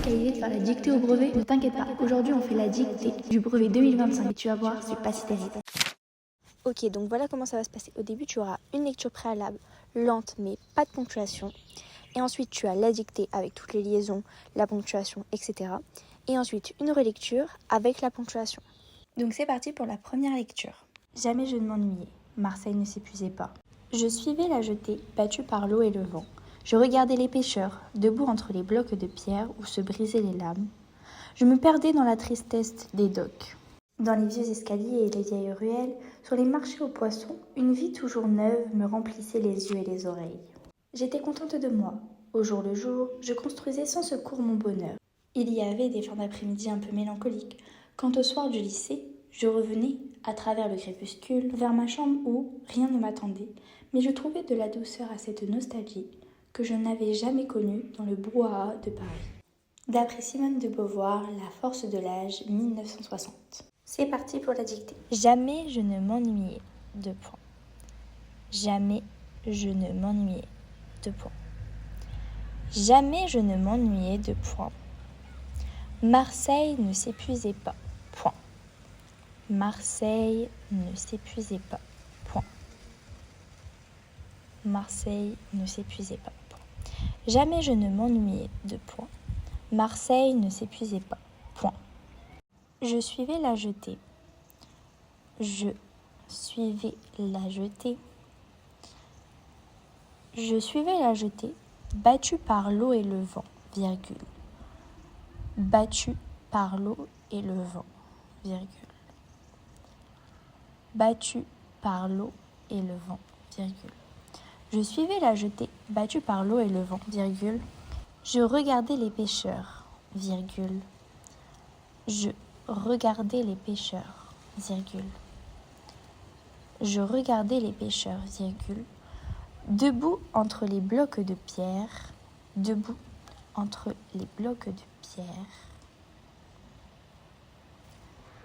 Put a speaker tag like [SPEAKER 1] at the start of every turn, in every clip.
[SPEAKER 1] qu'à l'idée de faire la dictée au brevet? Ne t'inquiète pas, aujourd'hui on fait la dictée du brevet 2025 et tu vas voir, c'est pas si terrible.
[SPEAKER 2] Ok, donc voilà comment ça va se passer. Au début, tu auras une lecture préalable, lente mais pas de ponctuation. Et ensuite, tu as la dictée avec toutes les liaisons, la ponctuation, etc. Et ensuite, une relecture avec la ponctuation.
[SPEAKER 3] Donc c'est parti pour la première lecture. Jamais je ne m'ennuyais, Marseille ne s'épuisait pas. Je suivais la jetée, battue par l'eau et le vent. Je regardais les pêcheurs, debout entre les blocs de pierre où se brisaient les lames. Je me perdais dans la tristesse des docks. Dans les vieux escaliers et les vieilles ruelles, sur les marchés aux poissons, une vie toujours neuve me remplissait les yeux et les oreilles. J'étais contente de moi. Au jour le jour, je construisais sans secours mon bonheur. Il y avait des fins d'après-midi un peu mélancoliques. Quant au soir du lycée, je revenais, à travers le crépuscule, vers ma chambre où rien ne m'attendait, mais je trouvais de la douceur à cette nostalgie que je n'avais jamais connue dans le brouhaha de Paris. D'après Simone de Beauvoir, La force de l'âge, 1960. C'est parti pour la dictée.
[SPEAKER 2] Jamais je ne m'ennuyais. Deux points. Jamais je ne m'ennuyais. Deux points. Jamais je ne m'ennuyais. Deux points. Marseille ne s'épuisait pas. Point. Marseille ne s'épuisait pas. Point. Marseille ne s'épuisait pas. Point. Jamais je ne m'ennuyais. Deux points. Marseille ne s'épuisait pas. Point. Je suivais la jetée. Je suivais la jetée. Je suivais la jetée, battue par l'eau et le vent, virgule. Battue par l'eau et le vent, virgule. Battue par l'eau et le vent, virgule. Je suivais la jetée, battue par l'eau et le vent, virgule. Je regardais les pêcheurs, virgule. Je regardais les pêcheurs, virgule. Je regardais les pêcheurs, virgule. Debout entre les blocs de pierre, debout entre les blocs de pierre,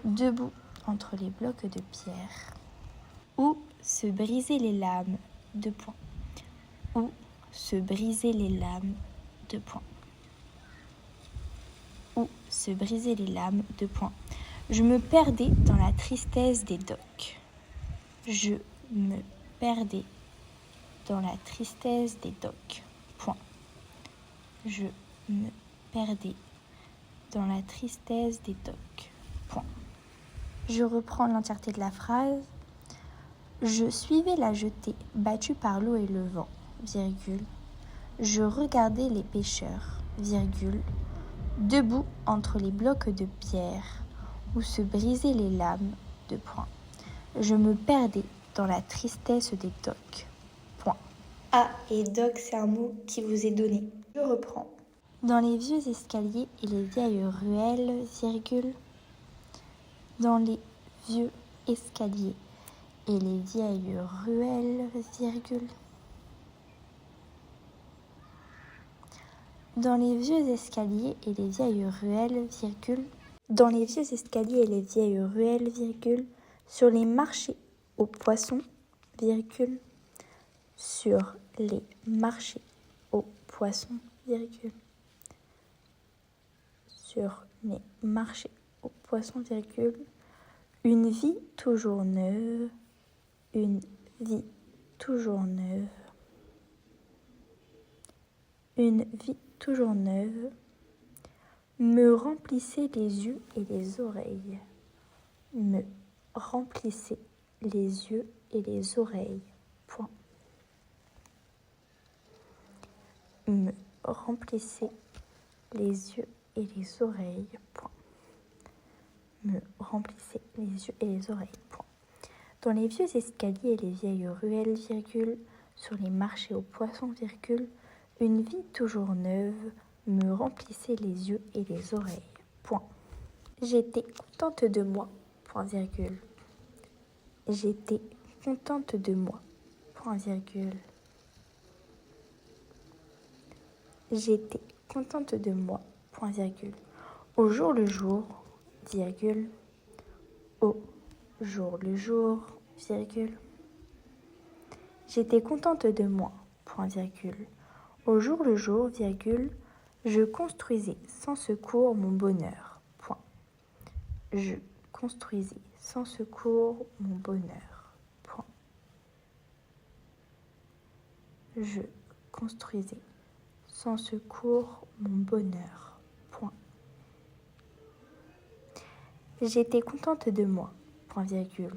[SPEAKER 2] debout entre les blocs de pierre, où se brisaient les lames, deux points, où se brisaient les lames, deux points, où se brisaient les lames, deux points. Je me perdais dans la tristesse des docks. Je me perdais dans la tristesse des docks. Point. Je me perdais dans la tristesse des docks. Point. Je reprends l'entièreté de la phrase. Je suivais la jetée battue par l'eau et le vent, virgule. Je regardais les pêcheurs, virgule, debout entre les blocs de pierre où se brisaient les lames, deux points. Je me perdais dans la tristesse des docks. Point.
[SPEAKER 3] Ah, et dock, c'est un mot qui vous est donné. Je reprends.
[SPEAKER 2] Dans les vieux escaliers et les vieilles ruelles, virgule. Dans les vieux escaliers et les vieilles ruelles, virgule. Dans les vieux escaliers et les vieilles ruelles, virgule. Dans les vieux escaliers et les vieilles ruelles, virgule. Sur les marchés aux poissons, virgule. Sur les marchés aux poissons, virgule. Sur les marchés aux poissons, virgule. Une vie toujours neuve, une vie toujours neuve, une vie toujours neuve, me remplissait les yeux et les oreilles, me remplissait les yeux et les oreilles, point. Me remplissait les yeux et les oreilles, point. Me remplissait les yeux et les oreilles, point. Dans les vieux escaliers et les vieilles ruelles, virgule, sur les marchés aux poissons, virgule, une vie toujours neuve me remplissait les yeux et les oreilles, point. J'étais contente de moi, point virgule. J'étais contente de moi, point virgule. J'étais contente de moi, point virgule. Au jour le jour, virgule. Au jour le jour, virgule. J'étais contente de moi, point virgule. Au jour le jour, virgule.
[SPEAKER 3] Je construisais sans secours mon bonheur. Point. Je construisais sans secours mon bonheur. Point. Je construisais sans secours mon bonheur. Point. J'étais contente de moi. Point virgule.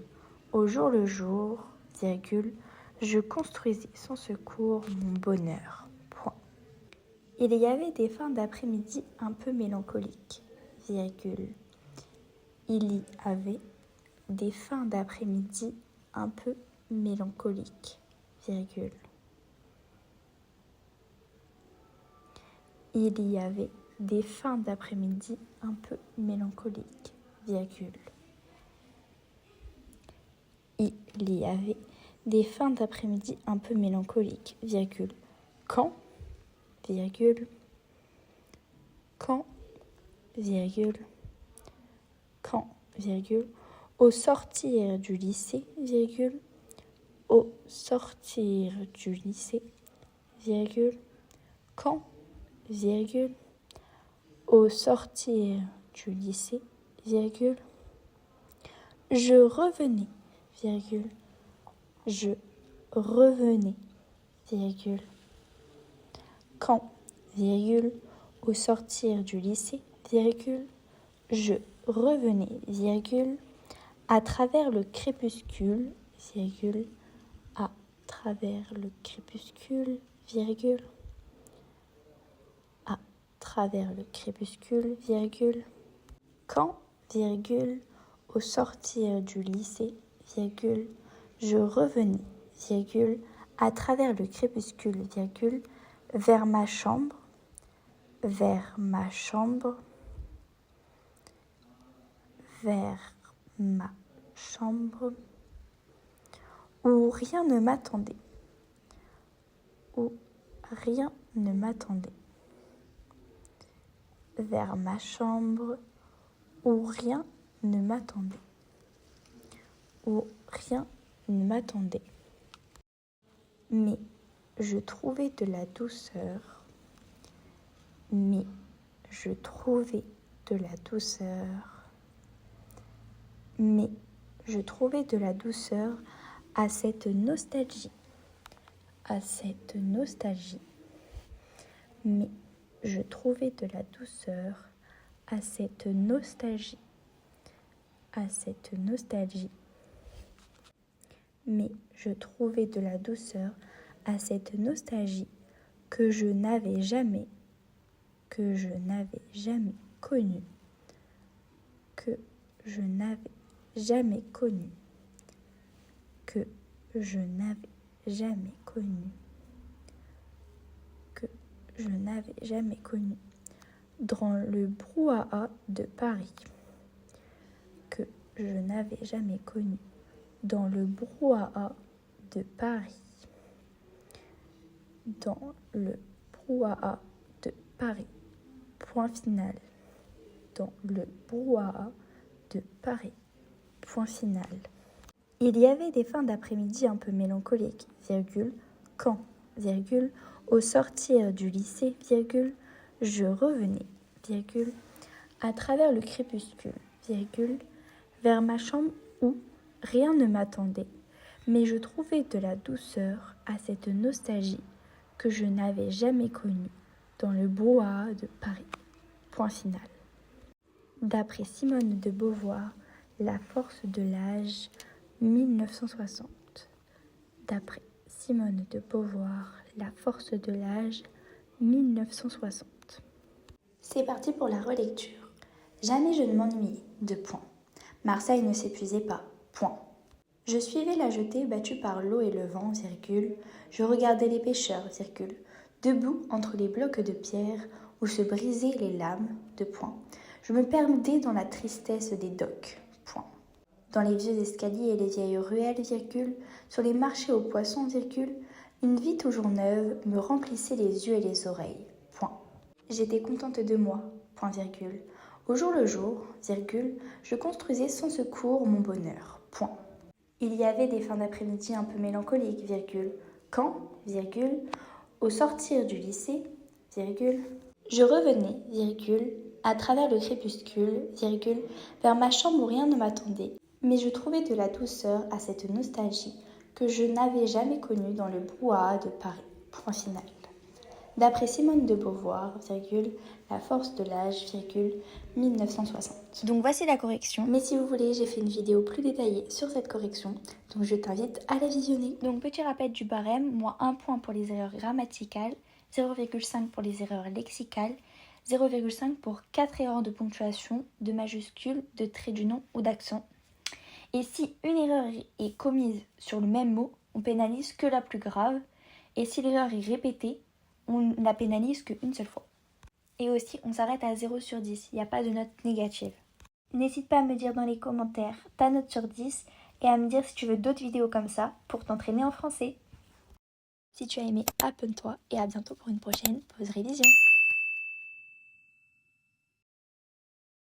[SPEAKER 3] Au jour le jour, virgule, je construisais sans secours mon bonheur. Point. Il y avait des fins d'après-midi un peu mélancoliques, virgule. Il y avait des fins d'après-midi un peu mélancoliques, virgule. Il y avait des fins d'après-midi un peu mélancoliques, virgule. Il y avait des fins d'après-midi un peu mélancoliques, virgule. Quand, virgule. Quand, virgule. Quand, virgule. Au sortir du lycée, virgule. Au sortir du lycée, virgule. Quand, virgule. Au sortir du lycée, virgule. Je revenais, virgule. Je revenais, virgule. Quand, virgule, au sortir du lycée, virgule, je revenais, virgule, à travers le crépuscule, virgule, à travers le crépuscule, virgule, à travers le crépuscule, virgule. Quand, virgule, au sortir du lycée, virgule, je revenais, virgule, à travers le crépuscule, virgule, vers ma chambre, vers ma chambre, vers ma chambre, où rien ne m'attendait, où rien ne m'attendait, vers ma chambre, où rien ne m'attendait, où rien ne m'attendait. Mais je trouvais de la douceur, mais je trouvais de la douceur, mais je trouvais de la douceur à cette nostalgie, à cette nostalgie, mais je trouvais de la douceur à cette nostalgie, à cette nostalgie, mais je trouvais de la douceur à cette nostalgie que je n'avais jamais connue, que je n'avais jamais connue, que je n'avais jamais connue, que je n'avais jamais connue, dans le brouhaha de Paris, que je n'avais jamais connu, dans le brouhaha de Paris, dans le brouhaha de Paris, point final, dans le brouhaha de Paris, point final. Il y avait des fins d'après-midi un peu mélancoliques, virgule, quand, virgule, au sortir du lycée, virgule, je revenais, virgule, à travers le crépuscule, virgule, vers ma chambre où rien ne m'attendait, mais je trouvais de la douceur à cette nostalgie que je n'avais jamais connue dans le brouhaha de Paris. Point final. D'après Simone de Beauvoir, La force de l'âge, 1960. D'après Simone de Beauvoir, La force de l'âge, 1960. C'est parti pour la relecture. Jamais je ne m'ennuyais, deux points. Marseille ne s'épuisait pas, point. Je suivais la jetée battue par l'eau et le vent, virgule. Je regardais les pêcheurs, virgule, debout entre les blocs de pierre où se brisaient les lames, deux points. Je me perdais dans la tristesse des docks, point. Dans les vieux escaliers et les vieilles ruelles, virgule, sur les marchés aux poissons, virgule, une vie toujours neuve me remplissait les yeux et les oreilles, point. J'étais contente de moi, point virgule. Au jour le jour, virgule, je construisais sans secours mon bonheur, point. Il y avait des fins d'après-midi un peu mélancoliques, virgule, quand, virgule, au sortir du lycée, virgule, Je revenais, virgule, à travers le crépuscule, virgule, vers ma chambre où rien ne m'attendait, mais je trouvais de la douceur à cette nostalgie que je n'avais jamais connue dans le brouhaha de Paris. Point final. D'après Simone de Beauvoir, virgule, La force de l'âge, virgule, 1960.
[SPEAKER 2] Donc voici la correction.
[SPEAKER 3] Mais si vous voulez, j'ai fait une vidéo plus détaillée sur cette correction, donc je t'invite à la visionner.
[SPEAKER 2] Donc petit rappel du barème, moins 1 point pour les erreurs grammaticales, 0,5 pour les erreurs lexicales, 0,5 pour 4 erreurs de ponctuation, de majuscules, de traits d'union ou d'accent. Et si une erreur est commise sur le même mot, on pénalise que la plus grave. Et si l'erreur est répétée, on la pénalise qu'une seule fois. Et aussi, on s'arrête à 0 sur 10, il n'y a pas de note négative. N'hésite pas à me dire dans les commentaires ta note sur 10 et à me dire si tu veux d'autres vidéos comme ça pour t'entraîner en français.
[SPEAKER 3] Si tu as aimé, abonne-toi et à bientôt pour une prochaine pause révision.